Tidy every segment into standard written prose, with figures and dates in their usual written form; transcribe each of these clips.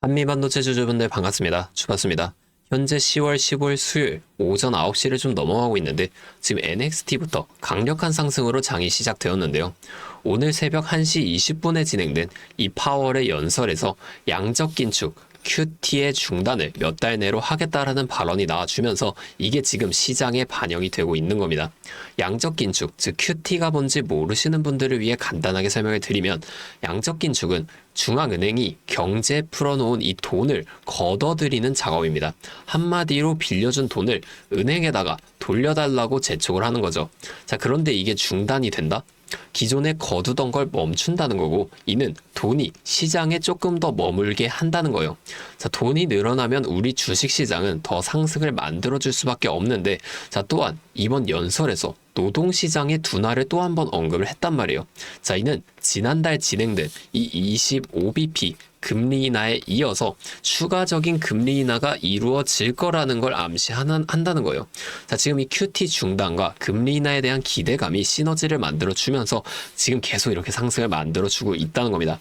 한미반도체 주주분들 반갑습니다. 주봤습니다. 현재 10월 15일 수요일 오전 9시를 좀 넘어가고 있는데 지금 NXT부터 강력한 상승으로 장이 시작되었는데요. 오늘 새벽 1시 20분에 진행된 이 파월의 연설에서 양적 긴축, QT의 중단을 몇 달 내로 하겠다라는 발언이 나와주면서 이게 지금 시장에 반영이 되고 있는 겁니다. 양적 긴축, 즉 QT가 뭔지 모르시는 분들을 위해 간단하게 설명을 드리면 양적 긴축은 중앙은행이 경제에 풀어놓은 이 돈을 걷어들이는 작업입니다. 한마디로 빌려준 돈을 은행에다가 돌려달라고 재촉을 하는 거죠. 자, 그런데 이게 중단이 된다? 기존에 거두던 걸 멈춘다는 거고, 이는 돈이 시장에 조금 더 머물게 한다는 거예요. 자, 돈이 늘어나면 우리 주식시장은 더 상승을 만들어줄 수밖에 없는데, 자, 또한 이번 연설에서 노동시장의 둔화를 또 한 번 언급을 했단 말이에요. 자, 이는 지난달 진행된 이 25bp 금리 인하에 이어서 추가적인 금리 인하가 이루어질 거라는 걸 암시한다는 거예요. 자, 지금 이 QT 중단과 금리 인하에 대한 기대감이 시너지를 만들어주면서 지금 계속 이렇게 상승을 만들어주고 있다는 겁니다.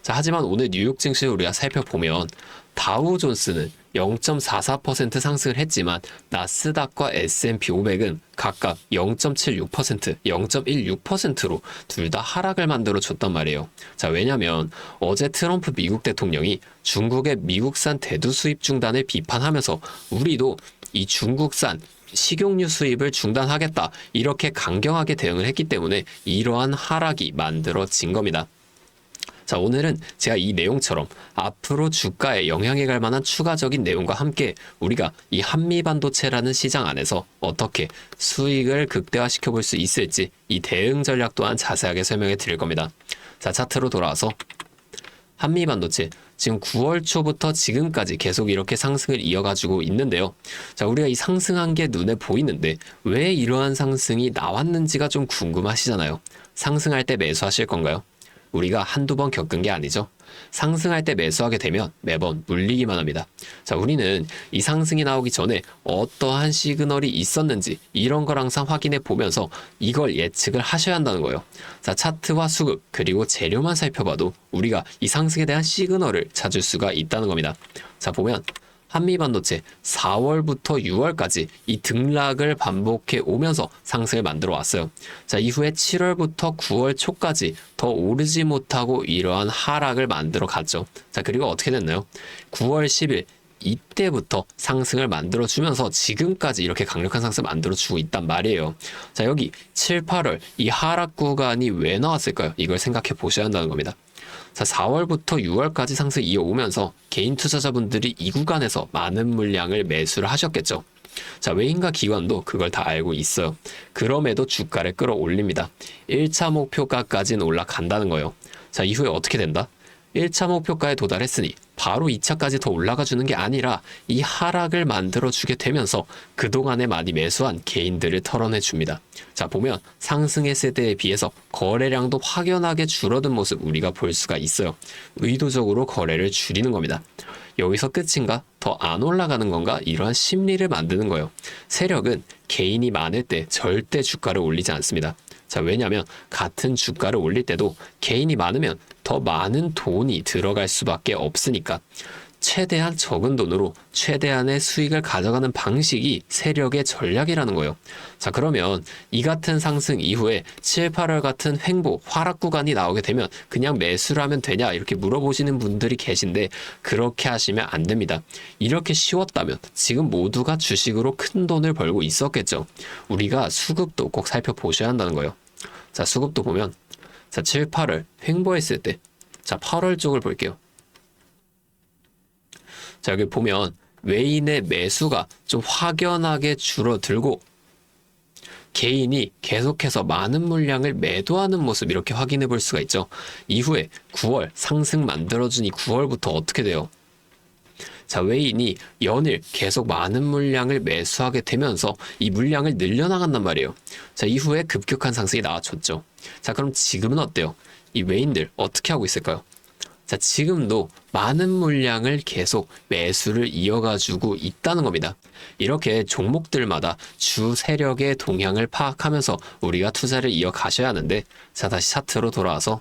자, 하지만 오늘 뉴욕 증시 우리가 살펴보면 다우존스는 0.44% 상승을 했지만 나스닥과 S&P 500은 각각 0.76%, 0.16%로 둘 다 하락을 만들어줬단 말이에요. 자, 왜냐면 어제 트럼프 미국 대통령이 중국의 미국산 대두 수입 중단을 비판하면서 우리도 이 중국산 식용유 수입을 중단하겠다 이렇게 강경하게 대응을 했기 때문에 이러한 하락이 만들어진 겁니다. 자, 오늘은 제가 이 내용처럼 앞으로 주가에 영향이 갈 만한 추가적인 내용과 함께 우리가 이 한미반도체라는 시장 안에서 어떻게 수익을 극대화시켜 볼 수 있을지 이 대응 전략 또한 자세하게 설명해 드릴 겁니다. 자, 차트로 돌아와서 한미반도체 지금 9월 초부터 지금까지 계속 이렇게 상승을 이어가지고 있는데요. 자, 우리가 이 상승한 게 눈에 보이는데 왜 이러한 상승이 나왔는지가 좀 궁금하시잖아요. 상승할 때 매수하실 건가요? 우리가 한두 번 겪은 게 아니죠. 상승할 때 매수하게 되면 매번 물리기만 합니다. 자, 우리는 이 상승이 나오기 전에 어떠한 시그널이 있었는지 이런 걸 항상 확인해 보면서 이걸 예측을 하셔야 한다는 거예요. 자, 차트와 수급 그리고 재료만 살펴봐도 우리가 이 상승에 대한 시그널을 찾을 수가 있다는 겁니다. 자, 보면 한미반도체 4월부터 6월까지 이 등락을 반복해 오면서 상승을 만들어 왔어요. 자, 이후에 7월부터 9월 초까지 더 오르지 못하고 이러한 하락을 만들어 갔죠. 자, 그리고 어떻게 됐나요? 9월 10일 이때부터 상승을 만들어주면서 지금까지 이렇게 강력한 상승을 만들어주고 있단 말이에요. 자, 여기 7, 8월 이 하락 구간이 왜 나왔을까요? 이걸 생각해 보셔야 한다는 겁니다. 자, 4월부터 6월까지 상승 이어오면서 개인 투자자분들이 이 구간에서 많은 물량을 매수를 하셨겠죠. 자, 외인과 기관도 그걸 다 알고 있어요. 그럼에도 주가를 끌어올립니다. 1차 목표가까지는 올라간다는 거예요. 자, 이후에 어떻게 된다? 1차 목표가에 도달했으니 바로 2차까지 더 올라가 주는 게 아니라 이 하락을 만들어 주게 되면서 그동안에 많이 매수한 개인들을 털어내 줍니다. 자, 보면 상승했을 때에 비해서 거래량도 확연하게 줄어든 모습 우리가 볼 수가 있어요. 의도적으로 거래를 줄이는 겁니다. 여기서 끝인가? 더 안 올라가는 건가? 이러한 심리를 만드는 거예요. 세력은 개인이 많을 때 절대 주가를 올리지 않습니다. 자, 왜냐하면 같은 주가를 올릴 때도 개인이 많으면 더 많은 돈이 들어갈 수밖에 없으니까 최대한 적은 돈으로 최대한의 수익을 가져가는 방식이 세력의 전략이라는 거예요. 자, 그러면 이 같은 상승 이후에 7, 8월 같은 횡보, 하락 구간이 나오게 되면 그냥 매수를 하면 되냐 이렇게 물어보시는 분들이 계신데 그렇게 하시면 안 됩니다. 이렇게 쉬웠다면 지금 모두가 주식으로 큰 돈을 벌고 있었겠죠. 우리가 수급도 꼭 살펴보셔야 한다는 거예요. 자, 수급도 보면 자, 7, 8월 횡보했을 때 자, 8월 쪽을 볼게요. 자, 여기 보면 외인의 매수가 좀 확연하게 줄어들고 개인이 계속해서 많은 물량을 매도하는 모습 이렇게 확인해 볼 수가 있죠. 이후에 9월 상승 만들어준 이 9월부터 어떻게 돼요? 자, 외인이 연일 계속 많은 물량을 매수하게 되면서 이 물량을 늘려나간단 말이에요. 자, 이후에 급격한 상승이 나와줬죠. 자, 그럼 지금은 어때요? 이 외인들 어떻게 하고 있을까요? 자, 지금도 많은 물량을 계속 매수를 이어가지고 있다는 겁니다. 이렇게 종목들마다 주 세력의 동향을 파악하면서 우리가 투자를 이어가셔야 하는데, 자, 다시 차트로 돌아와서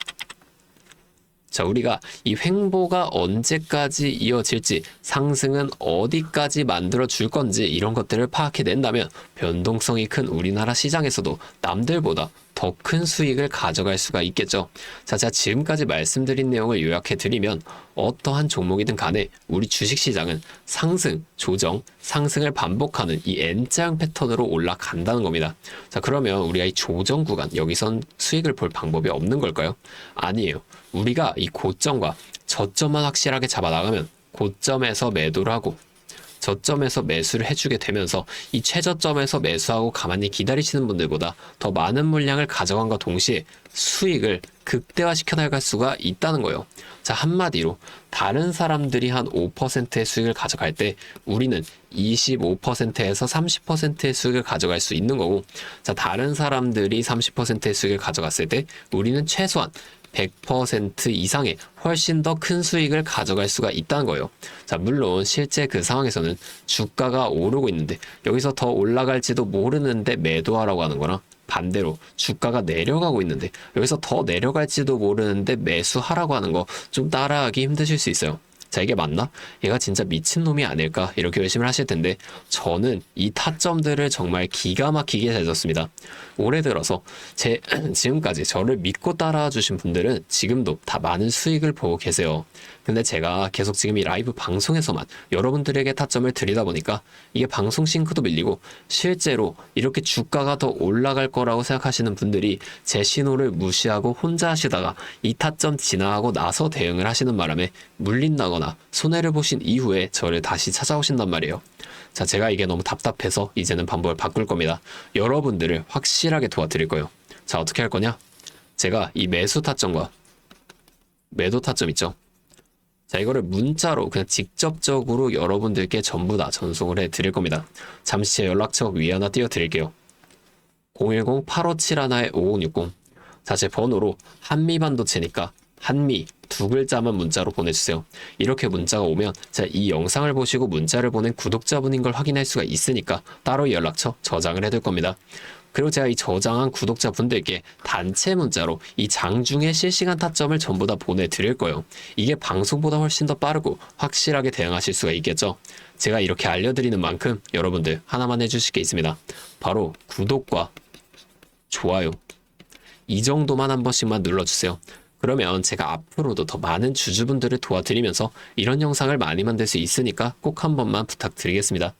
자, 우리가 이 횡보가 언제까지 이어질지, 상승은 어디까지 만들어 줄 건지 이런 것들을 파악해낸다면 변동성이 큰 우리나라 시장에서도 남들보다 더 큰 수익을 가져갈 수가 있겠죠. 자, 제가 지금까지 말씀드린 내용을 요약해 드리면 어떠한 종목이든 간에 우리 주식시장은 상승, 조정, 상승을 반복하는 이 N자형 패턴으로 올라간다는 겁니다. 자, 그러면 우리가 이 조정 구간, 여기선 수익을 볼 방법이 없는 걸까요? 아니에요. 우리가 이 고점과 저점만 확실하게 잡아나가면 고점에서 매도를 하고 저점에서 매수를 해주게 되면서 이 최저점에서 매수하고 가만히 기다리시는 분들보다 더 많은 물량을 가져간과 동시에 수익을 극대화시켜 나갈 수가 있다는 거예요. 자, 한마디로 다른 사람들이 한 5%의 수익을 가져갈 때 우리는 25%에서 30%의 수익을 가져갈 수 있는 거고, 자, 다른 사람들이 30%의 수익을 가져갔을 때 우리는 최소한 100% 이상의 훨씬 더 큰 수익을 가져갈 수가 있다는 거예요. 자, 물론 실제 그 상황에서는 주가가 오르고 있는데 여기서 더 올라갈지도 모르는데 매도하라고 하는 거랑, 반대로 주가가 내려가고 있는데 여기서 더 내려갈지도 모르는데 매수하라고 하는 거 좀 따라하기 힘드실 수 있어요. 자, 이게 맞나? 얘가 진짜 미친놈이 아닐까? 이렇게 의심을 하실 텐데 저는 이 타점들을 정말 기가 막히게 잘 줬습니다. 올해 들어서 지금까지 저를 믿고 따라와 주신 분들은 지금도 다 많은 수익을 보고 계세요. 근데 제가 계속 지금 이 라이브 방송에서만 여러분들에게 타점을 드리다 보니까 이게 방송 싱크도 밀리고 실제로 이렇게 주가가 더 올라갈 거라고 생각하시는 분들이 제 신호를 무시하고 혼자 하시다가 이 타점 지나가고 나서 대응을 하시는 바람에 물린다거나 손해를 보신 이후에 저를 다시 찾아오신단 말이에요. 자, 제가 이게 너무 답답해서 이제는 방법을 바꿀 겁니다. 여러분들을 확실하게 도와드릴 거예요. 자, 어떻게 할 거냐? 제가 이 매수 타점과 매도 타점 있죠? 자, 이거를 문자로 그냥 직접적으로 여러분들께 전부 다 전송을 해 드릴 겁니다. 잠시 제 연락처 위에 하나 띄워 드릴게요. 010-8571-5060. 자, 제 번호로 한미반도체니까 한미 두 글자만 문자로 보내주세요. 이렇게 문자가 오면 자, 이 영상을 보시고 문자를 보낸 구독자분인 걸 확인할 수가 있으니까 따로 연락처 저장을 해둘 겁니다. 그리고 제가 이 저장한 구독자분들께 단체 문자로 이 장중에 실시간 타점을 전부 다 보내드릴 거예요. 이게 방송보다 훨씬 더 빠르고 확실하게 대응하실 수가 있겠죠. 제가 이렇게 알려드리는 만큼 여러분들 하나만 해주실 게 있습니다. 바로 구독과 좋아요, 이 정도만 한 번씩만 눌러주세요. 그러면 제가 앞으로도 더 많은 주주분들을 도와드리면서 이런 영상을 많이 만들 수 있으니까 꼭 한 번만 부탁드리겠습니다.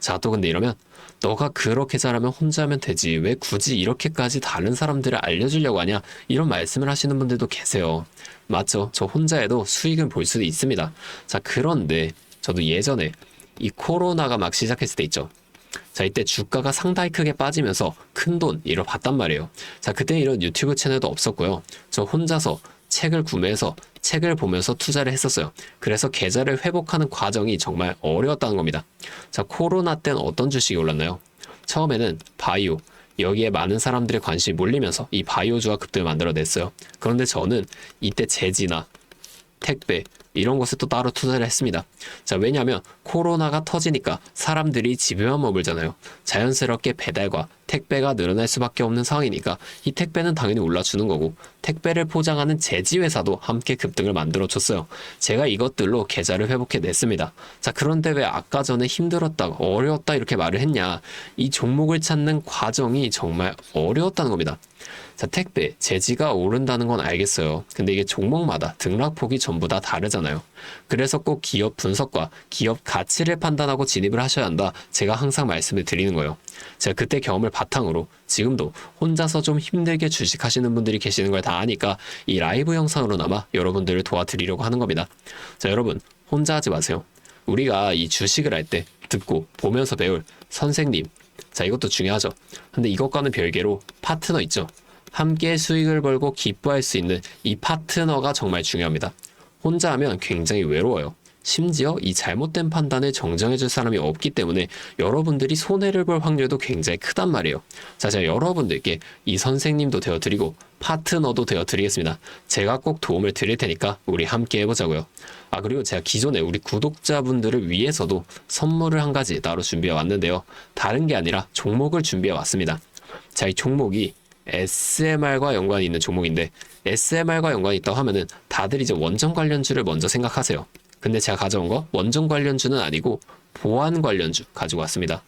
자, 또 근데 이러면 너가 그렇게 잘하면 혼자 하면 되지, 왜 굳이 이렇게까지 다른 사람들을 알려주려고 하냐, 이런 말씀을 하시는 분들도 계세요. 맞죠? 저 혼자 해도 수익은 볼 수도 있습니다. 자, 그런데 저도 예전에 이 코로나가 막 시작했을 때 있죠. 자, 이때 주가가 상당히 크게 빠지면서 큰돈 잃어봤단 말이에요. 자, 그때 이런 유튜브 채널도 없었고요. 저 혼자서 책을 구매해서 책을 보면서 투자를 했었어요. 그래서 계좌를 회복하는 과정이 정말 어려웠다는 겁니다. 자, 코로나 때는 어떤 주식이 올랐나요? 처음에는 바이오, 여기에 많은 사람들의 관심이 몰리면서 이 바이오주가 급등을 만들어냈어요. 그런데 저는 이때 제지나 택배 이런 것에 또 따로 투자를 했습니다. 자, 왜냐하면 코로나가 터지니까 사람들이 집에만 머물잖아요. 자연스럽게 배달과 택배가 늘어날 수밖에 없는 상황이니까 이 택배는 당연히 올라주는 거고, 택배를 포장하는 제지 회사도 함께 급등을 만들어줬어요. 제가 이것들로 계좌를 회복해냈습니다. 자, 그런데 왜 아까 전에 힘들었다, 어려웠다 이렇게 말을 했냐? 이 종목을 찾는 과정이 정말 어려웠다는 겁니다. 자, 택배, 제지가 오른다는 건 알겠어요. 근데 이게 종목마다 등락폭이 전부 다 다르잖아요. 그래서 꼭 기업 분석과 기업 가치를 판단하고 진입을 하셔야 한다, 제가 항상 말씀을 드리는 거예요. 제가 그때 경험을 바탕으로 지금도 혼자서 좀 힘들게 주식하시는 분들이 계시는 걸 다 아니까 이 라이브 영상으로나마 여러분들을 도와드리려고 하는 겁니다. 자, 여러분 혼자 하지 마세요. 우리가 이 주식을 할 때 듣고 보면서 배울 선생님, 자, 이것도 중요하죠. 근데 이것과는 별개로 파트너 있죠. 함께 수익을 벌고 기뻐할 수 있는 이 파트너가 정말 중요합니다. 혼자 하면 굉장히 외로워요. 심지어 이 잘못된 판단을 정정해줄 사람이 없기 때문에 여러분들이 손해를 볼 확률도 굉장히 크단 말이에요. 자, 제가 여러분들께 이 선생님도 되어드리고 파트너도 되어드리겠습니다. 제가 꼭 도움을 드릴 테니까 우리 함께 해보자고요. 아, 그리고 제가 기존에 우리 구독자분들을 위해서도 선물을 한 가지 따로 준비해 왔는데요. 다른 게 아니라 종목을 준비해 왔습니다. 자, 이 종목이 SMR과 연관이 있는 종목인데 SMR과 연관이 있다고 하면은 다들 이제 원전 관련주를 먼저 생각하세요. 근데 제가 가져온 거 원전 관련주는 아니고 보안 관련주 가지고 왔습니다.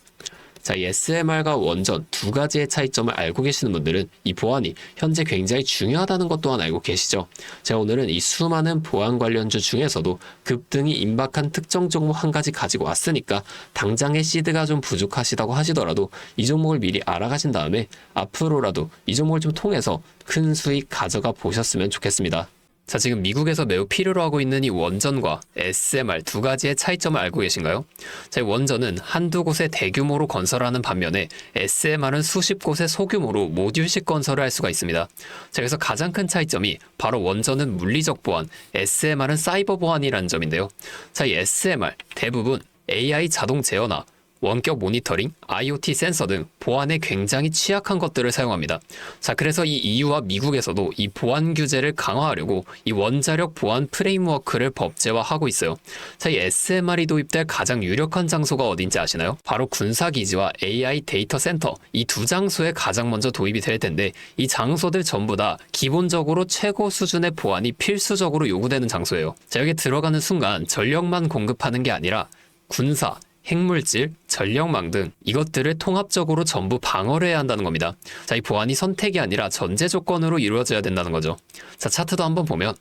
자, 이 SMR과 원전 두 가지의 차이점을 알고 계시는 분들은 이 보안이 현재 굉장히 중요하다는 것 또한 알고 계시죠? 제가 오늘은 이 수많은 보안 관련주 중에서도 급등이 임박한 특정 종목 한 가지 가지고 왔으니까 당장의 시드가 좀 부족하시다고 하시더라도 이 종목을 미리 알아가신 다음에 앞으로라도 이 종목을 좀 통해서 큰 수익 가져가 보셨으면 좋겠습니다. 자, 지금 미국에서 매우 필요로 하고 있는 이 원전과 SMR 두 가지의 차이점을 알고 계신가요? 자, 이 원전은 한두 곳에 대규모로 건설하는 반면에 SMR은 수십 곳에 소규모로 모듈식 건설을 할 수가 있습니다. 자, 그래서 가장 큰 차이점이 바로 원전은 물리적 보안, SMR은 사이버 보안이라는 점인데요. 자, 이 SMR 대부분 AI 자동 제어나 원격 모니터링, IoT 센서 등 보안에 굉장히 취약한 것들을 사용합니다. 자, 그래서 이 EU와 미국에서도 이 보안 규제를 강화하려고 이 원자력 보안 프레임워크를 법제화하고 있어요. 자, 이 SMR이 도입될 가장 유력한 장소가 어딘지 아시나요? 바로 군사기지와 AI 데이터 센터, 이 두 장소에 가장 먼저 도입이 될 텐데 이 장소들 전부 다 기본적으로 최고 수준의 보안이 필수적으로 요구되는 장소예요. 자, 여기 들어가는 순간 전력만 공급하는 게 아니라 군사, 핵물질, 전력망 등 이것들을 통합적으로 전부 방어를 해야 한다는 겁니다. 자, 이 보안이 선택이 아니라 전제 조건으로 이루어져야 된다는 거죠. 자, 차트도 한번 보면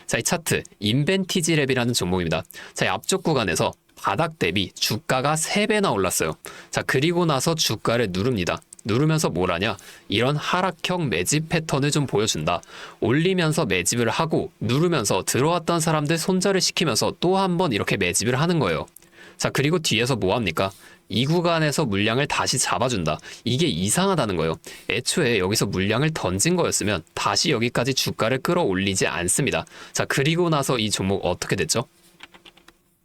자, 이 차트 인벤티지 랩이라는 종목입니다. 자, 이 앞쪽 구간에서 바닥 대비 주가가 3배나 올랐어요. 자, 그리고 나서 주가를 누릅니다. 누르면서 뭘 하냐? 이런 하락형 매집 패턴을 좀 보여준다. 올리면서 매집을 하고 누르면서 들어왔던 사람들 손절을 시키면서 또 한 번 이렇게 매집을 하는 거예요. 자, 그리고 뒤에서 뭐 합니까? 이 구간에서 물량을 다시 잡아준다. 이게 이상하다는 거예요. 애초에 여기서 물량을 던진 거였으면 다시 여기까지 주가를 끌어올리지 않습니다. 자, 그리고 나서 이 종목 어떻게 됐죠?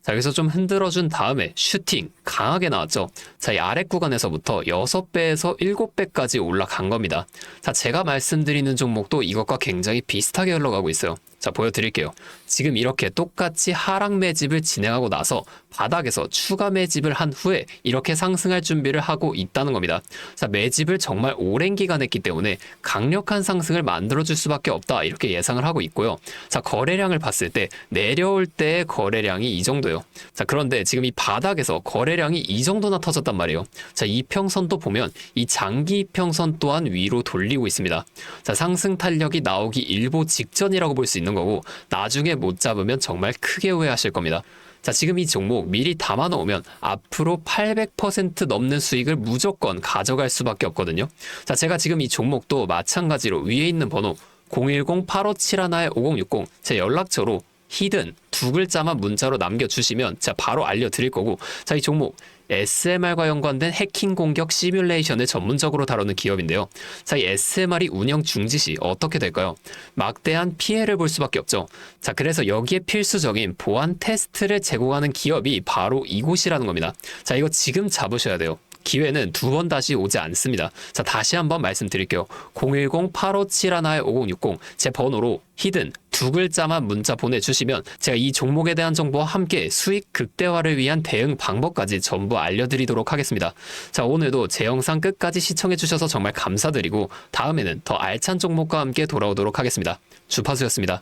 자, 여기서 좀 흔들어준 다음에 슈팅 강하게 나왔죠. 자, 이 아래 구간에서부터 6배에서 7배까지 올라간 겁니다. 자, 제가 말씀드리는 종목도 이것과 굉장히 비슷하게 흘러가고 있어요. 자, 보여드릴게요. 지금 이렇게 똑같이 하락 매집을 진행하고 나서 바닥에서 추가 매집을 한 후에 이렇게 상승할 준비를 하고 있다는 겁니다. 자, 매집을 정말 오랜 기간 했기 때문에 강력한 상승을 만들어줄 수밖에 없다, 이렇게 예상을 하고 있고요. 자, 거래량을 봤을 때 내려올 때의 거래량이 이 정도예요. 자, 그런데 지금 이 바닥에서 거래량이 이 정도나 터졌단 말이에요. 자, 이평선도 보면 이 장기 이평선 또한 위로 돌리고 있습니다. 자, 상승 탄력이 나오기 일보 직전이라고 볼 수 있는 거고 나중에 못 잡으면 정말 크게 후회하실 겁니다. 자, 지금 이 종목 미리 담아 놓으면 앞으로 800% 넘는 수익을 무조건 가져갈 수밖에 없거든요. 자, 제가 지금 이 종목도 마찬가지로 위에 있는 번호 010-8571-5060 제 연락처로 히든 두 글자만 문자로 남겨주시면 제가 바로 알려드릴 거고, 자, 이 종목 SMR과 연관된 해킹 공격 시뮬레이션을 전문적으로 다루는 기업인데요. 자, 이 SMR이 운영 중지 시 어떻게 될까요? 막대한 피해를 볼 수밖에 없죠. 자, 그래서 여기에 필수적인 보안 테스트를 제공하는 기업이 바로 이곳이라는 겁니다. 자, 이거 지금 잡으셔야 돼요. 기회는 두 번 다시 오지 않습니다. 자, 다시 한번 말씀드릴게요. 010-8571-5060 제 번호로 히든 두 글자만 문자 보내주시면 제가 이 종목에 대한 정보와 함께 수익 극대화를 위한 대응 방법까지 전부 알려드리도록 하겠습니다. 자, 오늘도 제 영상 끝까지 시청해주셔서 정말 감사드리고 다음에는 더 알찬 종목과 함께 돌아오도록 하겠습니다. 주파수였습니다.